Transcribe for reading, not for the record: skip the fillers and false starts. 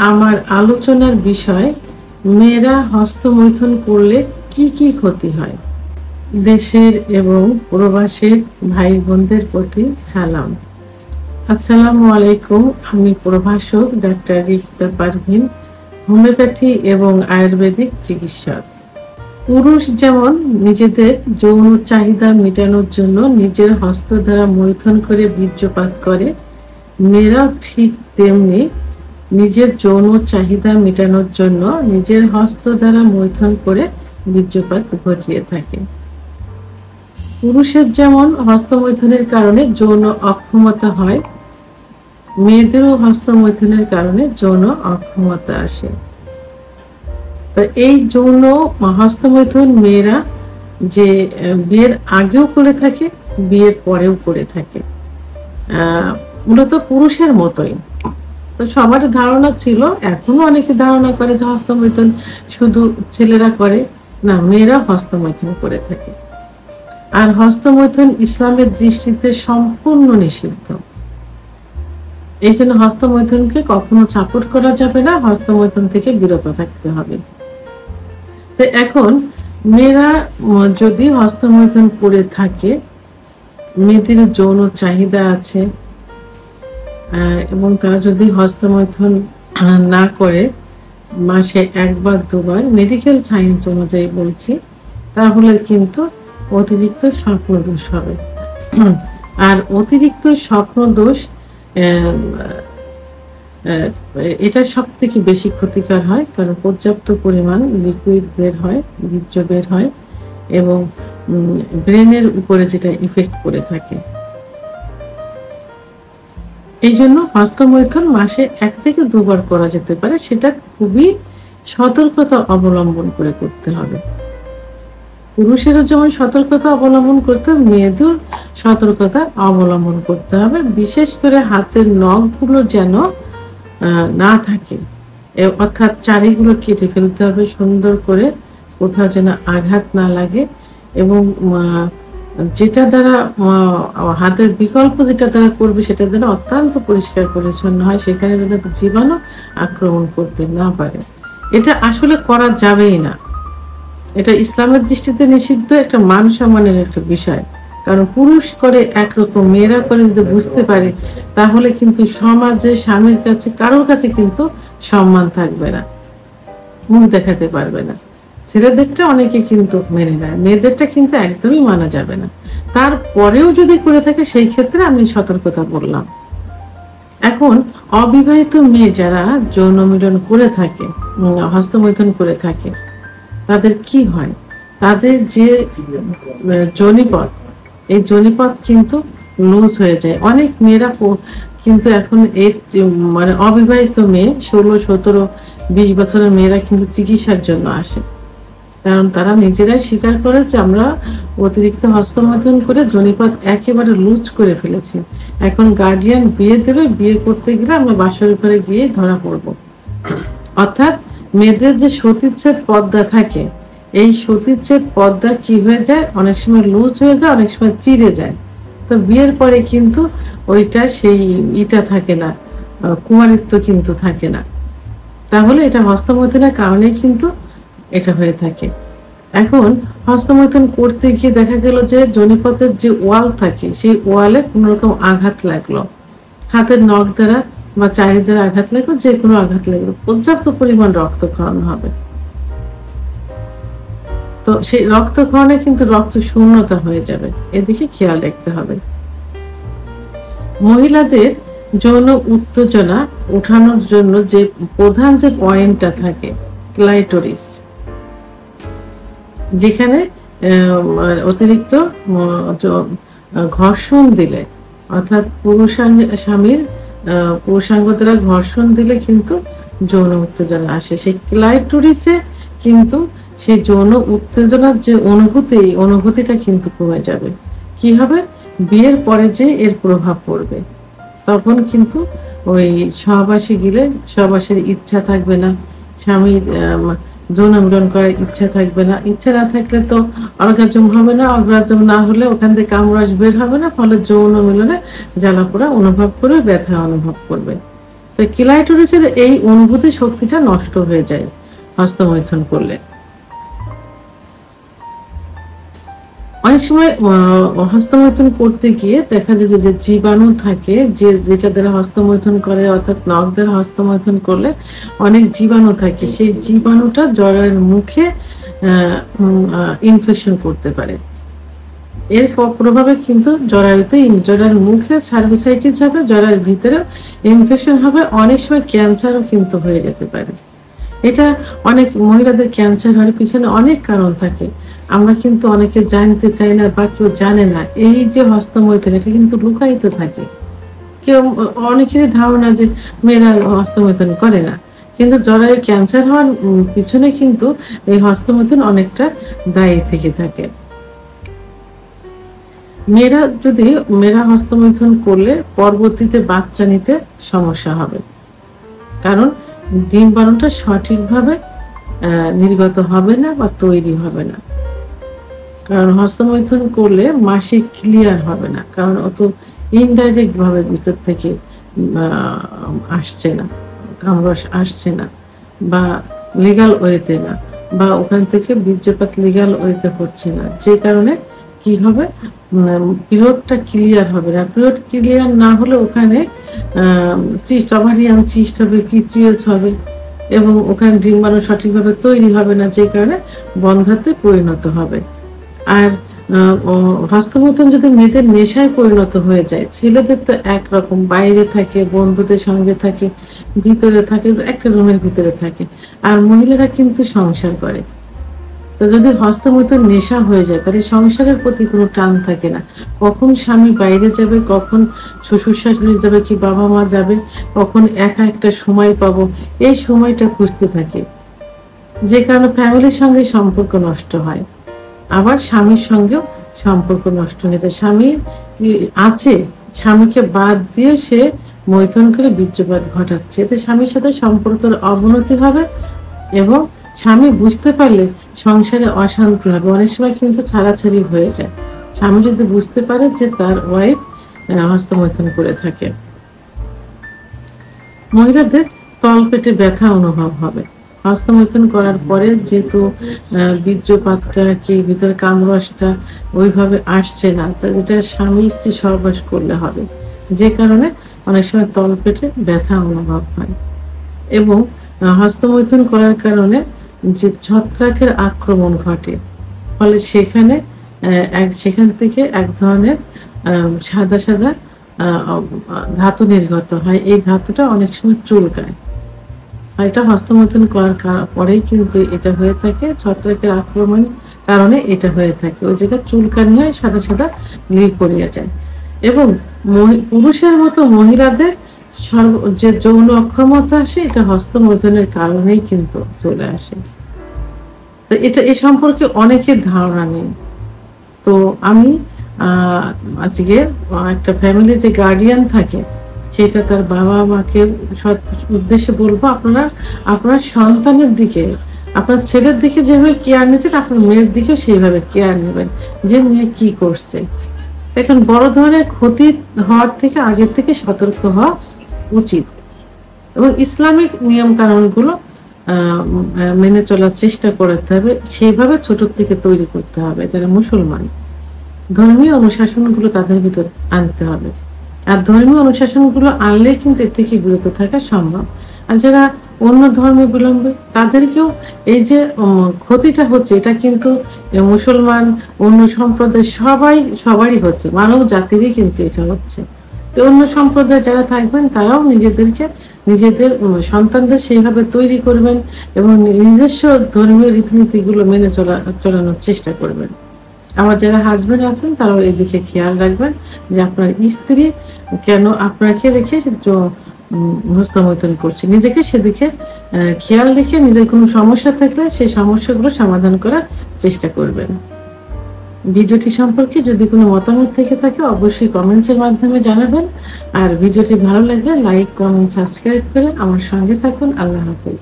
আমার আলোচনার বিষয় মেয়েরা হস্তমৈথুন করলে কি কি ক্ষতি হয়। দেশের এবং প্রবাসের ভাই বোনদের প্রতি সালাম। আসসালামু আলাইকুম। আমি প্রভাষক ডাক্তার রিক্তা পারভিন, হোমিওপ্যাথি এবং আয়ুর্বেদিক চিকিৎসক। পুরুষ যেমন নিজেদের যৌন চাহিদা মেটানোর জন্য নিজের হস্ত দ্বারা মৈথুন করে বীর্যপাত করে, মেয়েরাও ঠিক তেমনি নিজের যৌন চাহিদা মেটানোর জন্য নিজের হস্ত দ্বারা মৈথুন করে বীর্যপাত ঘটিয়ে থাকে। পুরুষের যেমন হস্তমৈথুনের কারণে যৌন অক্ষমতা হয়, মেয়েদেরও হস্তমৈথুনের কারণে যৌন অক্ষমতা আসে। তো এই যৌন হস্তমৈথুন মেয়েরা যে বিয়ের আগেও করে থাকে, বিয়ের পরেও করে থাকে, মূলত পুরুষের মতোই। তো সবার ধারণা ছিল, এখনো অনেকে ধারণা করে যে হস্তমৈথুন শুধু ছেলেরা করে, না, মেয়েরা হস্তমৈথুন করে থাকে। আর হস্তমৈথুন ইসলামের দৃষ্টিতে সম্পূর্ণ নিষিদ্ধ। এই জন্য হস্তমৈথুনকে কখনো সাপোর্ট করা যাবে না, হস্তমৈথুন থেকে বিরত থাকতে হবে। তো এখন মেয়েরা যদি হস্তমৈথুন করে থাকে, মেয়েদের যৌন চাহিদা আছে এবং তারা যদি হস্তমৈথুন না করে, মাসে একবার দুবার, মেডিকেল সায়েন্স অনুযায়ী বলছি, তাহলে কিন্তু অতিরিক্ত স্বপ্ন দোষ হবে। আর অতিরিক্ত স্বপ্ন দোষ এটা সব থেকে বেশি ক্ষতিকর হয়, কারণ পর্যাপ্ত পরিমাণ লিকুইড বের হয়, বীর্য বের হয় এবং ব্রেনের উপরে যেটা ইফেক্ট করে থাকে। এই জন্য হস্তমৈথুন মাসে 1 থেকে 2 বার করা যেতে পারে, সেটা খুবই সতর্কতা অবলম্বন করে করতে হবে। পুরুষেরও যেমন সতর্কতা অবলম্বন করতে হবে, মেয়েদের সতর্কতা অবলম্বন করতে হবে। বিশেষ করে হাতের নখগুলো যেন না থাকে, অর্থাৎ চারিগুলো কেটে ফেলতে হবে সুন্দর করে, কোথাও যেন আঘাত না লাগে। এবং যেটা দ্বারা হাতের বিকল্প যেটা দ্বারা করবে, সেটা যেন অত্যন্ত পরিষ্কার পরিচ্ছন্ন হয়, সেখানে যেন জীবাণু আক্রমণ করতে না পারে। এটা আসলে করা যাবেই না, এটা ইসলামের দৃষ্টিতে নিষিদ্ধ, একটা মান সম্মানের একটা বিষয়। কারণ পুরুষ করে একরকম, মেয়েরা করে যদি বুঝতে পারে, তাহলে কিন্তু সমাজে স্বামীর কাছে কারোর কাছে কিন্তু সম্মান থাকবে না, মুখ দেখাতে পারবে না। ছেলেদেরটা অনেকে কিন্তু মেনে নেয়, মেয়েদেরটা কিন্তু একদমই মানা যাবে না। তারপরেও যদি করে থাকে, সেই ক্ষেত্রে আমি সতর্কতা বললাম। এখন অবিবাহিত মেয়ে যারা যৌন মিলন করে থাকে, হস্তমৈথুন করে থাকে, তাদের কি হয়? তাদের যে যোনিপথ, এই যোনিপথ কিন্তু লুজ হয়ে যায়। অনেক মেয়েরা কিন্তু এখন এই মানে অবিবাহিত মেয়ে 16, 17, 20 বছরের মেয়েরা কিন্তু চিকিৎসার জন্য আসে, কারণ তারা নিজেরাই স্বীকার করে যে আমরা অতিরিক্ত হস্তমৈথুন করে যোনিপথ একেবারে লুজ করে ফেলেছি। এখন গার্ডিয়ান বিয়ে দেবে, বিয়ে করতে গেলে আমরা বাসর ঘরে গিয়ে ধরা পড়ব। অর্থাৎ মেয়েদের যে সতীচ্ছেদ পর্দা থাকে, এই সতীচ্ছেদ পর্দা কি হয়ে যায়, অনেক সময় লুজ হয়ে যায়, অনেক সময় চিড়ে যায়। তো বিয়ের পরে কিন্তু ওইটা সেই থাকে না, কুমারিত্ব কিন্তু থাকে না। তাহলে এটা হস্তমৈথুনের কারণে কিন্তু এটা হয়ে থাকে। এখন হস্তমৈথুন করতে গিয়ে দেখা গেল যে যোনিপথের যে ওয়াল থাকে, সেই ওয়ালে কোন রকম আঘাত লাগলো, হাতের নখ দ্বারা বা চারি দ্বারা আঘাত লাগলো, যে কোনো আঘাত লাগলো, পর্যাপ্ত পরিমাণ রক্তক্ষরণ হবে। তো সেই রক্তক্ষরণে কিন্তু রক্ত শূন্যতা হয়ে যাবে, এদিকে খেয়াল রাখতে হবে। মহিলাদের যৌন উত্তেজনা উঠানোর জন্য যে প্রধান যে পয়েন্টটা থাকে, ক্লাইটোরিস, যেখানে অতিরিক্ত ঘর্ষণ দিলে, অর্থাৎ স্বামীর পুরুষাঙ্গ দ্বারা ঘর্ষণ দিলে কিন্তু যৌন উত্তেজনা আসে। সেই ক্লাইটোরিসে কিন্তু সেই যৌন উত্তেজনার যে অনুভূতিটা কিন্তু কমে যাবে। কি হবে? বিয়ের পরে যে এর প্রভাব পড়বে, তখন কিন্তু ওই সহবাসে গেলে সহবাসের ইচ্ছা থাকবে না, স্বামীর যৌন মিলন করার ইচ্ছা থাকবে না। ইচ্ছা না থাকলে তো অর্গাজম হবে না, অর্গাজম না হলে ওখান থেকে কামরাস বের হবে না, ফলে যৌন মিলনে জ্বালাপোড়া অনুভব করবে, ব্যথা অনুভব করবে। তো ক্লাইটোরিসের এই অনুভূতি শক্তিটা নষ্ট হয়ে যায় হস্তমৈথুন করলে। অনেক সময় হস্তমৈথুন করতে গিয়ে দেখা যায় যে জীবাণু থাকে, যেটা দ্বারা হস্তমৈথুন করে, অর্থাৎ নখ দ্বারা হস্তমৈথুন করলে অনেক জীবাণু থাকে, সেই জীবাণুটা জরায়ুর মুখে ইনফেকশন করতে পারে। এর প্রভাবে কিন্তু জরায়ুর মুখে সার্ভিসাইটিস হবে, জরায়ুর ভিতরে ইনফেকশন হবে, অনেক সময় ক্যান্সারও কিন্তু হয়ে যেতে পারে। এটা অনেক মহিলাদের ক্যান্সার হওয়ার পিছনে অনেক কারণ থাকে, আমরা কিন্তু অনেকে জানতে চাই না বা কেউ জানে না। এই যে হস্তমৈথুন, এটা কিন্তু লুকায়িত থাকে। কেউ অনেকেরই ধারণা যে মেয়েরা হস্তমৈথুন করে না, কিন্তু জরায়ু ক্যান্সার হওয়ার পিছনে কিন্তু এই হস্তমৈথুন অনেকটা দায়ী থেকে থাকে। মেয়েরা হস্তমৈথুন করলে পরবর্তীতে বাচ্চা নিতে সমস্যা হবে, কারণ ডিম্বাণুটা সঠিকভাবে নির্গত হবে না বা তৈরি হবে না। কারণ হস্তমৈথুন করলে মাসিক ক্লিয়ার হবে না, কারণ অত ইনডাইরেক্ট ভাবে ভিতর থেকে আসছে না, কামরস আসছে না, বা লিগাল ওয়েতে না, বা ওখান থেকে বীর্যপাত লিগাল ওয়েতে হচ্ছে না, যে কারণে কি হবে, পিরিয়ডটা ক্লিয়ার হবে না। পিরিয়ড ক্লিয়ার না হলে ওখানে সিস্ট, ওভারিয়ান সিস্ট হবে, পিসিওএস হবে, এবং ওখানে ডিম্বাণু সঠিকভাবে তৈরি হবে না, যে কারণে বন্ধ্যাত্বে পরিণত হবে। আর হস্তমৈথুন যদি মেয়েদের নেশায় পরিণত হয়ে যায়, ছেলেদের তো একরকম, বাইরে থাকে, বন্ধুদের সঙ্গে থাকে, ভিতরে থাকে, একটা রুমের ভিতরে থাকে, আর মহিলারা কিন্তু সংসার করে। তো যদি হস্তমৈথুন নেশা হয়ে যায়, তাহলে সংসারের প্রতি কোনো টান থাকে না। কখন স্বামী বাইরে যাবে, কখন শ্বশুর শাশুড়ি যাবে, কি বাবা মা যাবে, কখন একা একটা সময় পাবো, এই সময়টা খুঁজতে থাকে, যে কারণে ফ্যামিলির সঙ্গে সম্পর্ক নষ্ট হয়। আবার স্বামীর সঙ্গেও সম্পর্ক নষ্ট হয়ে যায়। স্বামী আছে, স্বামীকে বাদ দিয়ে সে মৈথুন করে বীর্যপাত ঘটাচ্ছে, এতে স্বামীর সাথে সম্পর্কের অবনতি হবে, এবং স্বামী বুঝতে পারলে সংসারে অশান্তি হবে। অনেক সময় কিন্তু ছাড়াছাড়ি হয়ে যায়, স্বামী যদি বুঝতে পারে যে তার ওয়াইফ হস্তমৈথুন করে থাকে। মহিলাদের তলপেটে ব্যথা অনুভব হবে হস্তমৈথুন করার পরে, যেহেতু বীর্যপাতটা কি ভিতরে কামরসটা ওইভাবে আসছে না, যেটা স্বামী স্ত্রী সহবাস করলে হবে, যে কারণে অনেক সময় তলপেটে ব্যথা অনুভব হয়। এবং হস্তমৈথুন করার কারণে যে ছত্রাকের আক্রমণ ঘটে, ফলে সেখান থেকে এক ধরনের সাদা সাদা ধাতু নির্গত হয়। এই ধাতুটা অনেক সময় চুলকায়, এটা হস্তমৈথুন করার পরেই কিন্তু এটা হয়ে থাকে, ছত্রাকের আক্রমণ কারণে এটা হয়ে থাকে, ওই জায়গায় চুলকানি হয়, সাদা সাদা লিপ পড়িয়া যায়। এবং পুরুষের মতো মহিলাদের যে যৌন অক্ষমতা আসে, এটা হস্তমৈথুনের কারণেই কিন্তু চলে আসে। তো এটা এ সম্পর্কে অনেকের ধারণা নেই। তো আমি আজকে একটা ফ্যামিলি যে গার্ডিয়ান থাকে, সেটা তার বাবা মাকে উদ্দেশ্যে বলবো, আপনার সন্তানের দিকে, আপনার ছেলের দিকে যেভাবে কেয়ার নিচ্ছেন, আপনার মেয়ের দিকে সেইভাবে কেয়ার নেবেন, যে মেয়ে কি করছে। এখন বড় ধরনের ক্ষতি হওয়ার থেকে আগের থেকে সতর্ক হওয়া উচিত, এবং ইসলামিক নিয়ম কানুনগুলো মেনে চলার চেষ্টা করতে হবে, সেইভাবে ছোট থেকে তৈরি করতে হবে। যারা মুসলমান, ধর্মীয় অনুশাসনগুলো তাদের ভিতর আনতে হবে, আর ধর্মীয় অনুশাসনগুলো আনলে কিন্তু এর থেকে বিরত থাকা সম্ভব। আর যারা অন্য ধর্মাবলম্বী, তাদেরকেও এই যে ক্ষতিটা হচ্ছে, এটা কিন্তু মুসলমান, অন্য সম্প্রদায় সবারই হচ্ছে, মানব জাতিরই কিন্তু এটা হচ্ছে। তো অন্য সম্প্রদায় যারা থাকবেন, তারাও নিজেদের সন্তানদের সেইভাবে তৈরি করবেন, এবং নিজস্ব ধর্মীয় রীতিনীতিগুলো মেনে চলানোর চেষ্টা করবেন। আমার যারা হাজবেন্ড আছেন, তারাও এই দিকে খেয়াল রাখবেন যে আপনার স্ত্রী কেন আপনাকে রেখে হস্তমৈথুন করছে, নিজেকে সেদিকে খেয়াল রেখে নিজের কোনো সমস্যা থাকলে সেই সমস্যাগুলো সমাধান করার চেষ্টা করবেন। ভিডিওটি সম্পর্কে যদি কোনো মতামত থেকে থাকে, অবশ্যই কমেন্টসের মাধ্যমে জানাবেন। আর ভিডিওটি ভালো লাগলে লাইক, কমেন্ট, সাবস্ক্রাইব করে আমার সঙ্গে থাকুন। আল্লাহ হাফেজ।